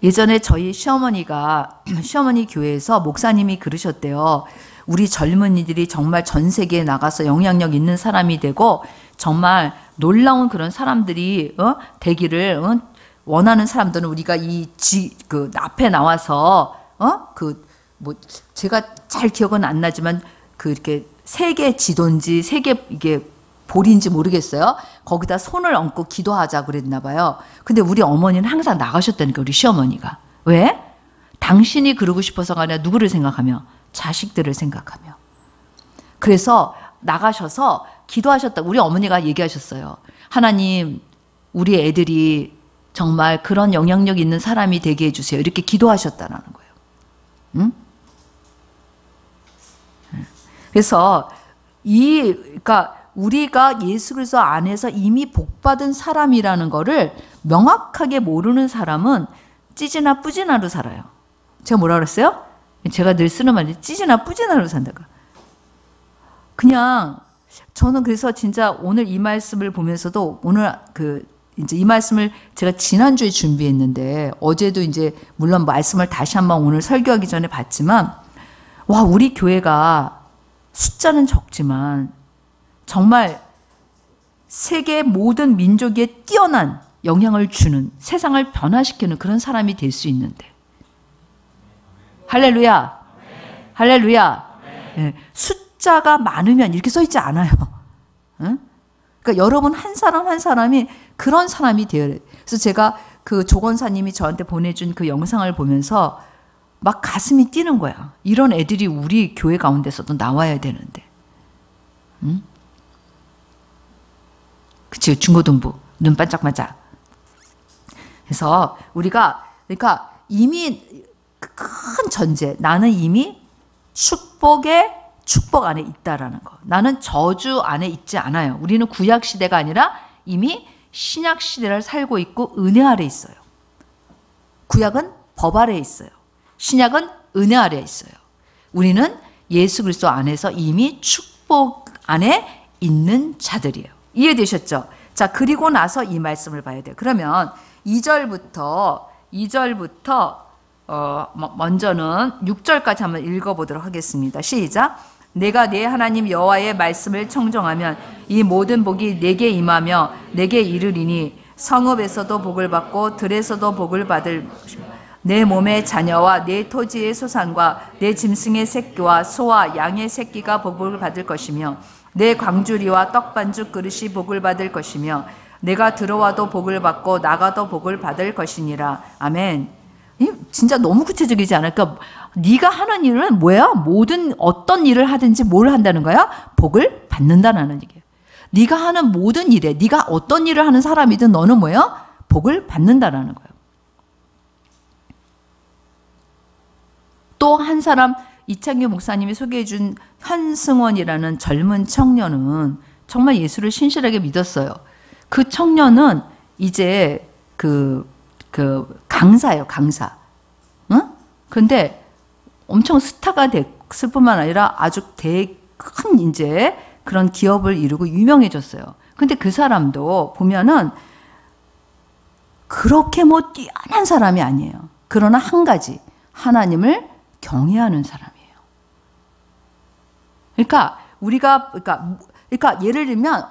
예전에 저희 시어머니가 시어머니 교회에서 목사님이 그러셨대요. 우리 젊은이들이 정말 전 세계에 나가서 영향력 있는 사람이 되고 정말 놀라운 그런 사람들이 되기를 원하는 사람들은 우리가 그 앞에 나와서 제가 잘 기억은 안 나지만 그 이렇게 세계 지도인지 세계 이게 볼인지 모르겠어요. 거기다 손을 얹고 기도하자 그랬나 봐요. 근데 우리 어머니는 항상 나가셨다니까, 우리 시어머니가. 왜? 당신이 그러고 싶어서가 아니라 누구를 생각하며? 자식들을 생각하며. 그래서 나가셔서 기도하셨다고 우리 어머니가 얘기하셨어요. 하나님, 우리 애들이 정말 그런 영향력 있는 사람이 되게 해주세요. 이렇게 기도하셨다는 거예요. 응? 그래서 그러니까 우리가 예수 그리스도 안에서 이미 복받은 사람이라는 거를 명확하게 모르는 사람은 찌지나 뿌지나로 살아요. 제가 뭐라 그랬어요? 제가 늘 쓰는 말이 찌지나 뿌지나로 산다고. 그냥 저는 그래서 진짜 오늘 이 말씀을 보면서도 오늘 이제 이 말씀을 제가 지난주에 준비했는데 어제도 이제 물론 말씀을 다시 한번 오늘 설교하기 전에 봤지만 와, 우리 교회가 숫자는 적지만 정말 세계 모든 민족에 뛰어난 영향을 주는, 세상을 변화시키는 그런 사람이 될 수 있는데. 할렐루야. 할렐루야. 네. 숫자가 많으면 이렇게 써 있지 않아요. 응? 그러니까 여러분 한 사람 한 사람이 그런 사람이 되어야 돼요. 그래서 제가 그 조건사님이 저한테 보내준 그 영상을 보면서 막 가슴이 뛰는 거야. 이런 애들이 우리 교회 가운데서도 나와야 되는데. 응? 그치, 중고등부. 눈 반짝반짝. 그래서 우리가, 그러니까 이미 큰 전제, 나는 이미 축복 안에 있다라는 거. 나는 저주 안에 있지 않아요. 우리는 구약 시대가 아니라 이미 신약 시대를 살고 있고 은혜 아래 있어요. 구약은 법 아래 있어요. 신약은 은혜 아래 있어요. 우리는 예수 그리스도 안에서 이미 축복 안에 있는 자들이에요. 이해되셨죠? 자, 그리고 나서 이 말씀을 봐야 돼요. 그러면 2절부터 먼저는 6절까지 한번 읽어보도록 하겠습니다. 시작. 내가 내 하나님 여호와의 말씀을 청정하면 이 모든 복이 내게 임하며 내게 이르리니 성읍에서도 복을 받고 들에서도 복을 받을 내 몸의 자녀와 내 토지의 소산과 내 짐승의 새끼와 소와 양의 새끼가 복을 받을 것이며 내 광주리와 떡반죽 그릇이 복을 받을 것이며 내가 들어와도 복을 받고 나가도 복을 받을 것이니라. 아멘. 진짜 너무 구체적이지 않을까? 그러니까 네가 하는 일은 뭐야? 모든 어떤 일을 하든지 뭘 한다는 거야? 복을 받는다는 얘기예요. 네가 하는 모든 일에 네가 어떤 일을 하는 사람이든 너는 뭐야? 복을 받는다라는 거예요. 또 한 사람 이창규 목사님이 소개해 준 현승원이라는 젊은 청년은 정말 예수를 신실하게 믿었어요. 그 청년은 이제 그 강사예요, 강사. 응? 근데 엄청 스타가 됐을 뿐만 아니라 아주 큰 이제 그런 기업을 이루고 유명해졌어요. 근데 그 사람도 보면은 그렇게 뭐 뛰어난 사람이 아니에요. 그러나 한 가지, 하나님을 경외하는 사람이에요. 그러니까 우리가 그러니까 예를 들면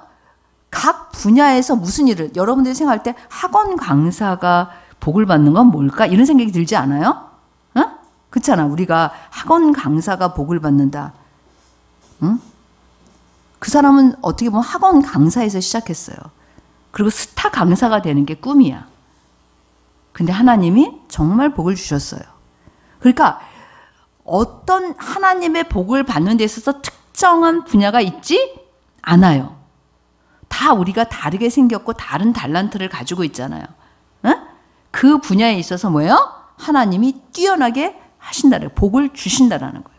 각 분야에서 무슨 일을 여러분들이 생각할 때 학원 강사가 복을 받는 건 뭘까? 이런 생각이 들지 않아요? 어? 그렇잖아. 우리가 학원 강사가 복을 받는다. 응? 그 사람은 어떻게 보면 학원 강사에서 시작했어요. 그리고 스타 강사가 되는 게 꿈이야. 근데 하나님이 정말 복을 주셨어요. 그러니까 어떤 하나님의 복을 받는 데 있어서 특정한 분야가 있지 않아요. 다 우리가 다르게 생겼고 다른 달란트를 가지고 있잖아요. 응? 그 분야에 있어서 뭐예요? 하나님이 뛰어나게 하신다는, 복을 주신다라는 거예요.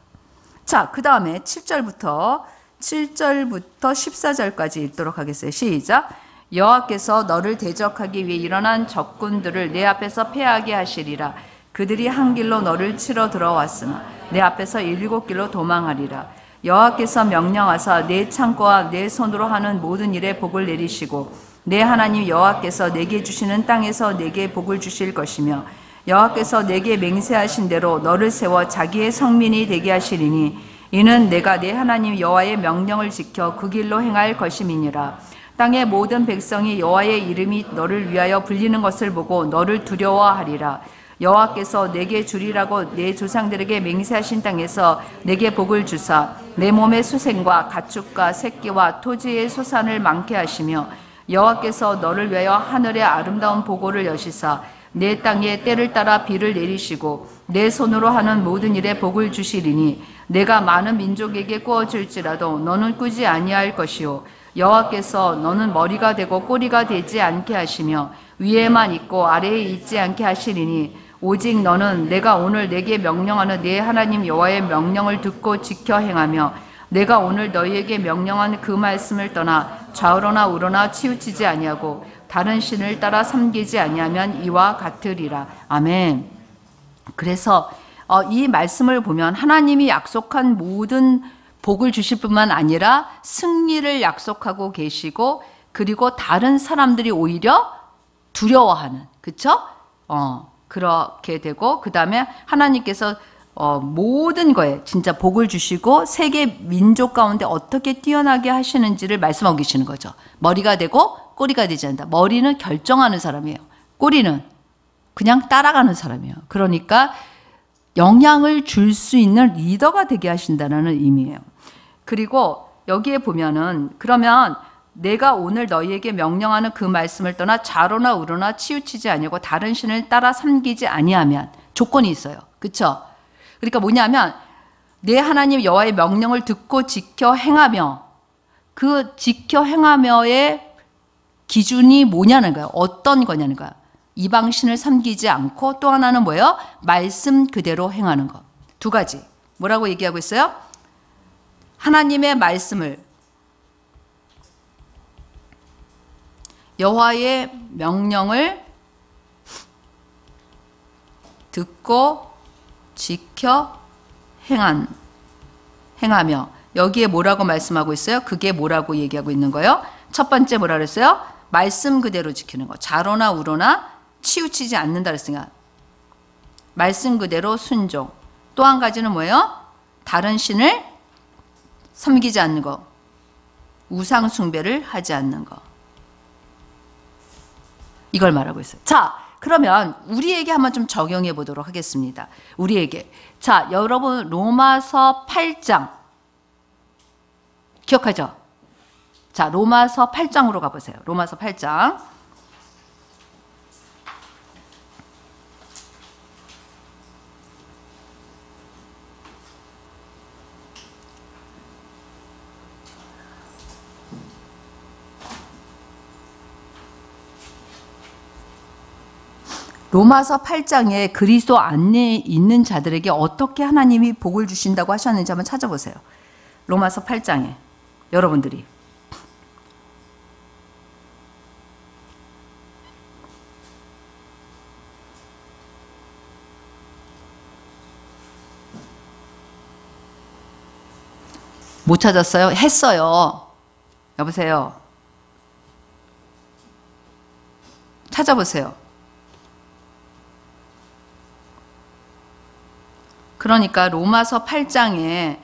자, 그 다음에 7절부터 14절까지 읽도록 하겠어요. 시작. 여호와께서 너를 대적하기 위해 일어난 적군들을 내 앞에서 패하게 하시리라. 그들이 한 길로 너를 치러 들어왔으나 내 앞에서 7길로 도망하리라. 여호와께서 명령하사 내 창고와 내 손으로 하는 모든 일에 복을 내리시고 내 하나님 여호와께서 내게 주시는 땅에서 내게 복을 주실 것이며 여호와께서 내게 맹세하신 대로 너를 세워 자기의 성민이 되게 하시리니 이는 내가 내 하나님 여호와의 명령을 지켜 그 길로 행할 것임이니라. 땅의 모든 백성이 여호와의 이름이 너를 위하여 불리는 것을 보고 너를 두려워하리라. 여호와께서 내게 주리라고 내 조상들에게 맹세하신 땅에서 내게 복을 주사 내 몸의 수생과 가축과 새끼와 토지의 소산을 많게 하시며 여호와께서 너를 위하여 하늘의 아름다운 보고를 여시사 내 땅에 때를 따라 비를 내리시고 내 손으로 하는 모든 일에 복을 주시리니 내가 많은 민족에게 꾸어줄지라도 너는 꾸지 아니할 것이요 여호와께서 너는 머리가 되고 꼬리가 되지 않게 하시며 위에만 있고 아래에 있지 않게 하시리니 오직 너는 내가 오늘 내게 명령하는 네 하나님 여호와의 명령을 듣고 지켜 행하며 내가 오늘 너희에게 명령한 그 말씀을 떠나 좌우로나 우로나 치우치지 아니하고 다른 신을 따라 섬기지 아니하면 이와 같으리라. 아멘. 그래서 이 말씀을 보면 하나님이 약속한 모든 복을 주실 뿐만 아니라 승리를 약속하고 계시고 그리고 다른 사람들이 오히려 두려워하는, 그쵸? 그렇게 되고 그 다음에 하나님께서 모든 거에 진짜 복을 주시고 세계 민족 가운데 어떻게 뛰어나게 하시는지를 말씀하고 계시는 거죠. 머리가 되고 꼬리가 되지 않는다. 머리는 결정하는 사람이에요. 꼬리는 그냥 따라가는 사람이에요. 그러니까 영향을 줄 수 있는 리더가 되게 하신다는 의미예요. 그리고 여기에 보면은 그러면 내가 오늘 너희에게 명령하는 그 말씀을 떠나 좌로나 우로나 치우치지 아니하고 다른 신을 따라 섬기지 아니하면 조건이 있어요. 그렇죠? 그러니까 뭐냐면 내 하나님 여호와의 명령을 듣고 지켜 행하며 그 지켜 행하며의 기준이 뭐냐는 거예요. 어떤 거냐는 거예요. 이방 신을 섬기지 않고 또 하나는 뭐예요? 말씀 그대로 행하는 것. 두 가지. 뭐라고 얘기하고 있어요? 하나님의 말씀을 여호와의 명령을 듣고 지켜 행하며 여기에 뭐라고 말씀하고 있어요? 그게 뭐라고 얘기하고 있는 거예요? 첫 번째 뭐라 그랬어요? 말씀 그대로 지키는 거. 좌로나 우로나 치우치지 않는다 그랬으니까 말씀 그대로 순종. 또 한 가지는 뭐예요? 다른 신을 섬기지 않는 거. 우상 숭배를 하지 않는 거. 이걸 말하고 있어요. 자, 그러면 우리에게 한번 좀 적용해 보도록 하겠습니다. 우리에게. 자, 여러분 로마서 8장 기억하죠? 자, 로마서 8장으로 가보세요. 로마서 8장. 로마서 8장에 그리스도 안에 있는 자들에게 어떻게 하나님이 복을 주신다고 하셨는지 한번 찾아보세요. 로마서 8장에 여러분들이 못 찾았어요? 했어요. 여보세요. 찾아보세요. 그러니까 로마서 8장에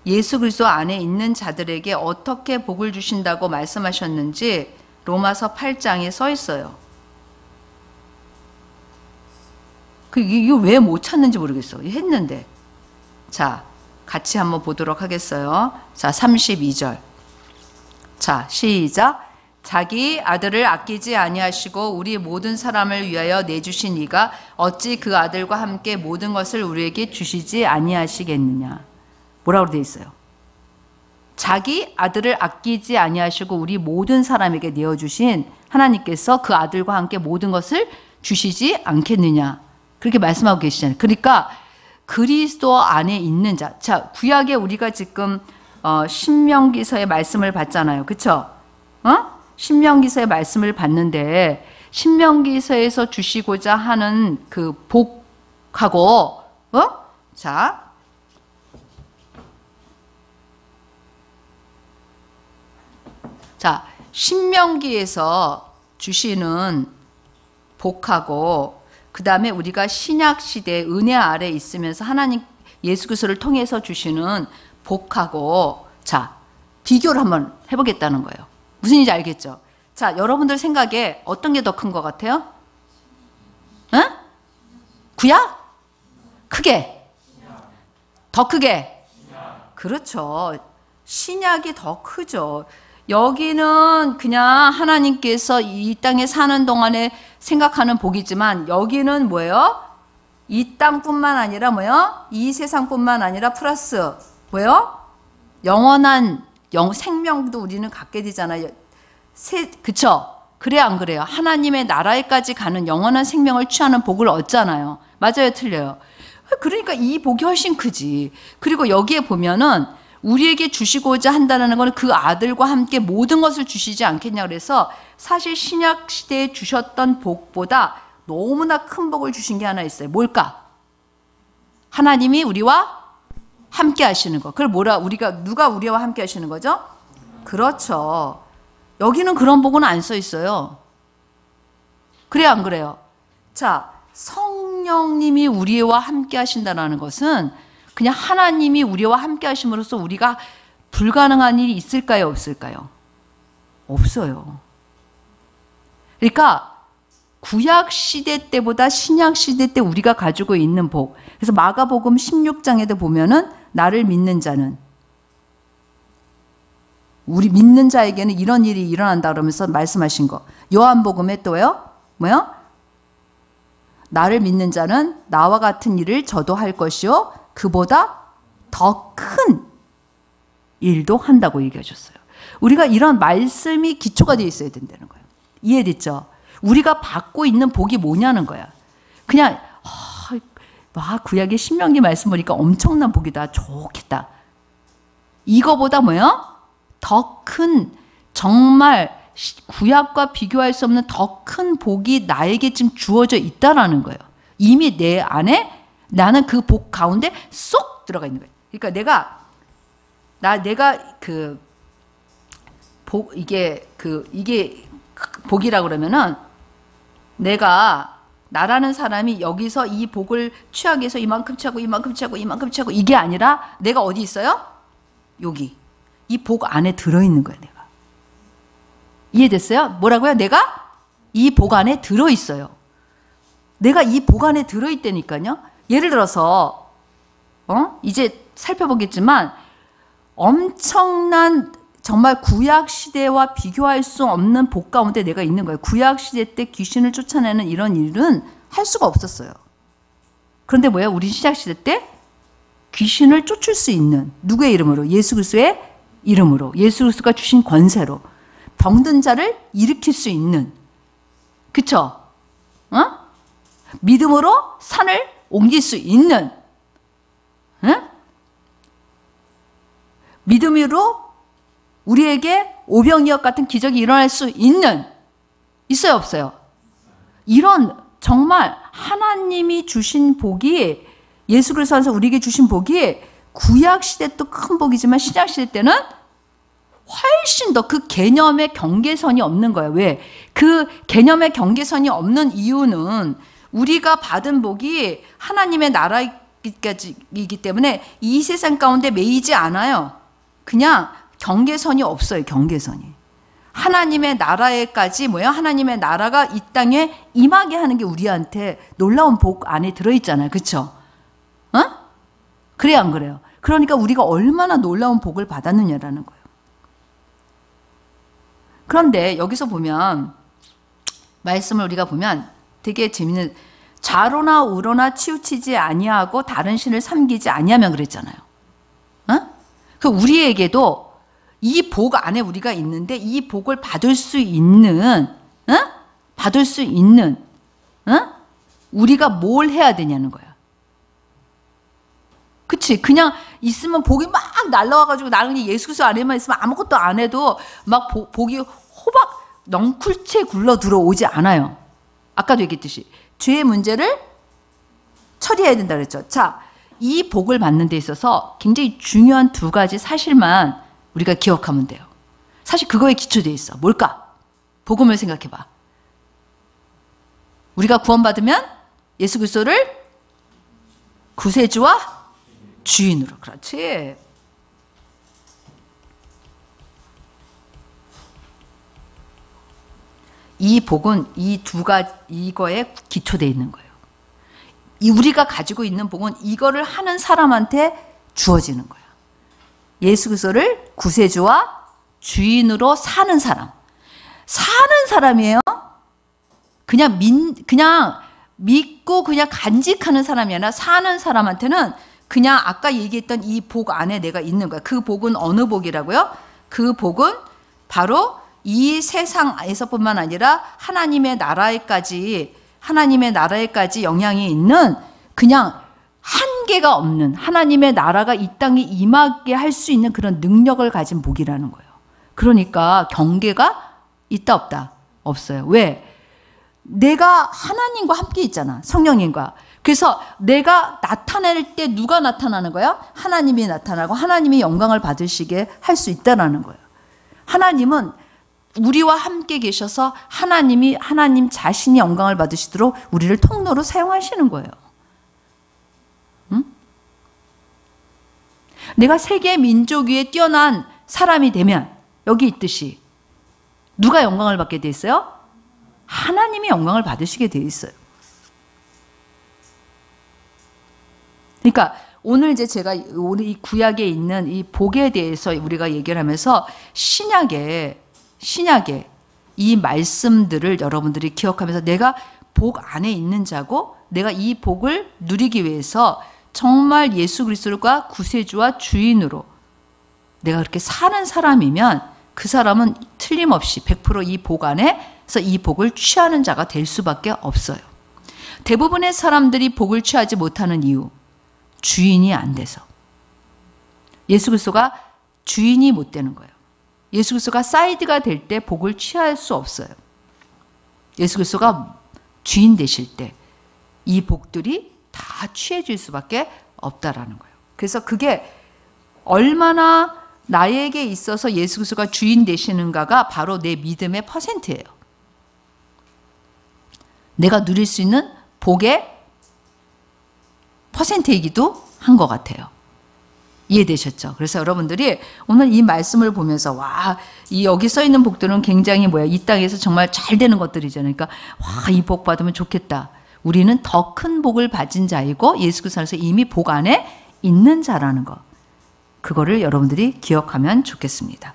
예수 그리스도 안에 있는 자들에게 어떻게 복을 주신다고 말씀하셨는지 로마서 8장에 써 있어요. 이거 왜 못 찾는지 모르겠어. 했는데. 자, 같이 한번 보도록 하겠어요. 자, 32절. 자, 시작. 자기 아들을 아끼지 아니하시고 우리 모든 사람을 위하여 내주신 이가 어찌 그 아들과 함께 모든 것을 우리에게 주시지 아니하시겠느냐. 뭐라고 되어 있어요? 자기 아들을 아끼지 아니하시고 우리 모든 사람에게 내어주신 하나님께서 그 아들과 함께 모든 것을 주시지 않겠느냐. 그렇게 말씀하고 계시잖아요. 그러니까 그리스도 안에 있는 자. 자, 구약에 우리가 지금 신명기서의 말씀을 봤잖아요. 그쵸? 신명기서의 말씀을 봤는데 신명기서에서 주시고자 하는 그 복하고 자, 신명기에서 주시는 복하고 그 다음에 우리가 신약시대 은혜 아래 있으면서 하나님 예수 그리스도를 통해서 주시는 복하고 자, 비교를 한번 해보겠다는 거예요. 무슨 일인지 알겠죠? 자, 여러분들 생각에 어떤 게 더 큰 것 같아요? 응? 구약? 크게? 더 크게? 그렇죠. 신약이 더 크죠. 여기는 그냥 하나님께서 이 땅에 사는 동안에 생각하는 복이지만 여기는 뭐예요? 이 땅뿐만 아니라 뭐예요? 이 세상뿐만 아니라 플러스 뭐예요? 영원한 생명도 우리는 갖게 되잖아요. 그쵸? 그래 안 그래요? 하나님의 나라에까지 가는 영원한 생명을 취하는 복을 얻잖아요. 맞아요? 틀려요? 그러니까 이 복이 훨씬 크지. 그리고 여기에 보면은 우리에게 주시고자 한다는 것은 그 아들과 함께 모든 것을 주시지 않겠냐 그래서 사실 신약 시대에 주셨던 복보다 너무나 큰 복을 주신 게 하나 있어요. 뭘까? 하나님이 우리와 함께 하시는 거. 그걸 누가 우리와 함께 하시는 거죠? 그렇죠. 여기는 그런 복은 안 써 있어요. 그래요, 안 그래요? 자, 성령님이 우리와 함께 하신다는 것은 그냥 하나님이 우리와 함께 하심으로써 우리가 불가능한 일이 있을까요, 없을까요? 없어요. 그러니까 구약 시대 때보다 신약 시대 때 우리가 가지고 있는 복. 그래서 마가복음 16장에도 보면은 나를 믿는 자는 우리 믿는 자에게는 이런 일이 일어난다 그러면서 말씀하신 거. 요한복음에 또요. 뭐요? 나를 믿는 자는 나와 같은 일을 저도 할 것이요. 그보다 더 큰 일도 한다고 얘기해 줬어요. 우리가 이런 말씀이 기초가 되어 있어야 된다는 거예요. 이해됐죠? 우리가 받고 있는 복이 뭐냐는 거야. 그냥 구약의 신명기 말씀 보니까 엄청난 복이다. 좋겠다. 이거보다 뭐예요? 더 큰 정말 구약과 비교할 수 없는 더 큰 복이 나에게 지금 주어져 있다라는 거예요. 이미 내 안에 나는 그 복 가운데 쏙 들어가 있는 거예요. 그러니까 내가 이게 복이라고 그러면은 나라는 사람이 여기서 이 복을 취하기 위해서 이만큼 취하고 이만큼 취하고 이만큼 취하고 이게 아니라 내가 어디 있어요? 여기. 이 복 안에 들어있는 거야, 내가. 이해됐어요? 뭐라고요? 내가 이 복 안에 들어있어요. 내가 이 복 안에 들어있다니까요. 예를 들어서 이제 살펴보겠지만 엄청난 정말 구약 시대와 비교할 수 없는 복 가운데 내가 있는 거예요. 구약 시대 때 귀신을 쫓아내는 이런 일은 할 수가 없었어요. 그런데 뭐예요? 우리 신약 시대 때 귀신을 쫓을 수 있는 누구의 이름으로? 예수 그리스도의 이름으로. 예수 그리스도가 주신 권세로 병든 자를 일으킬 수 있는, 그쵸? 믿음으로 산을 옮길 수 있는, 믿음으로 우리에게 오병이어 같은 기적이 일어날 수 있는, 있어요, 없어요? 이런 정말 하나님이 주신 복이, 예수 그리스도 안에서 우리에게 주신 복이 구약 시대 또 큰 복이지만 신약 시대 때는 훨씬 더 그 개념의 경계선이 없는 거예요. 왜? 그 개념의 경계선이 없는 이유는 우리가 받은 복이 하나님의 나라이기 때문에 이 세상 가운데 매이지 않아요. 그냥 경계선이 없어요. 경계선이. 하나님의 나라에까지 뭐예요? 하나님의 나라가 이 땅에 임하게 하는 게 우리한테 놀라운 복 안에 들어있잖아요. 그렇죠? 어? 그래요, 안 그래요? 그러니까 우리가 얼마나 놀라운 복을 받았느냐라는 거예요. 그런데 여기서 보면 말씀을 우리가 보면 되게 재밌는, 좌로나 우로나 치우치지 아니하고 다른 신을 섬기지 아니하면 그랬잖아요. 어? 그 우리에게도 이 복 안에 우리가 있는데 이 복을 받을 수 있는, 받을 수 있는, 우리가 뭘 해야 되냐는 거야. 그치? 그냥 있으면 복이 막 날라와가지고 나는 그냥 예수 그리스도 안에만 있으면 아무것도 안 해도 막 복이 호박 넝쿨채 굴러 들어오지 않아요. 아까도 얘기했듯이 죄의 문제를 처리해야 된다 그랬죠. 자, 이 복을 받는 데 있어서 굉장히 중요한 두 가지 사실만 우리가 기억하면 돼요. 사실 그거에 기초되어 있어. 뭘까? 복음을 생각해봐. 우리가 구원받으면 예수 그리스도를 구세주와 주인으로. 그렇지. 이 복은 이 두 가지, 이거에 기초되어 있는 거예요. 우리가 가지고 있는 복은 이거를 하는 사람한테 주어지는 거예요. 예수 그리스도를 구세주와 주인으로 사는 사람. 사는 사람이에요. 그냥 믿고 그냥 간직하는 사람이 아니라 사는 사람한테는 그냥 아까 얘기했던 이 복 안에 내가 있는 거야. 그 복은 어느 복이라고요? 그 복은 바로 이 세상에서뿐만 아니라 하나님의 나라에까지 영향이 있는, 그냥 한계가 없는 하나님의 나라가 이 땅에 임하게 할 수 있는 그런 능력을 가진 복이라는 거예요. 그러니까 경계가 있다 없다? 없어요. 왜? 내가 하나님과 함께 있잖아. 성령님과. 그래서 내가 나타낼 때 누가 나타나는 거야? 하나님이 나타나고 하나님이 영광을 받으시게 할 수 있다는 거예요. 하나님은 우리와 함께 계셔서 하나님 자신이 영광을 받으시도록 우리를 통로로 사용하시는 거예요. 응? 내가 세계 민족 위에 뛰어난 사람이 되면 여기 있듯이 누가 영광을 받게 돼 있어요? 하나님이 영광을 받으시게 돼 있어요. 그러니까 오늘 이제 제가 우리 구약에 있는 이 복에 대해서 우리가 얘기를 하면서 신약에 이 말씀들을 여러분들이 기억하면서 내가 복 안에 있는 자고 내가 이 복을 누리기 위해서 정말 예수 그리스도가 구세주와 주인으로 내가 그렇게 사는 사람이면 그 사람은 틀림없이 100% 이 복 안에서 이 복을 취하는 자가 될 수밖에 없어요. 대부분의 사람들이 복을 취하지 못하는 이유, 주인이 안 돼서. 예수 그리스도가 주인이 못 되는 거예요. 예수 그리스도가 사이드가 될 때 복을 취할 수 없어요. 예수 그리스도가 주인 되실 때 이 복들이 다 취해질 수밖에 없다라는 거예요. 그래서 그게 얼마나 나에게 있어서 예수 그리스도가 주인 되시는가가 바로 내 믿음의 퍼센트예요. 내가 누릴 수 있는 복의 퍼센트이기도 한 것 같아요. 이해되셨죠? 그래서 여러분들이 오늘 이 말씀을 보면서 와, 이 여기 써 있는 복들은 굉장히 이 땅에서 정말 잘 되는 것들이잖아요. 그러니까 와, 이 복 받으면 좋겠다. 우리는 더 큰 복을 받은 자이고 예수 그리스도 안에서 이미 복 안에 있는 자라는 거. 그거를 여러분들이 기억하면 좋겠습니다.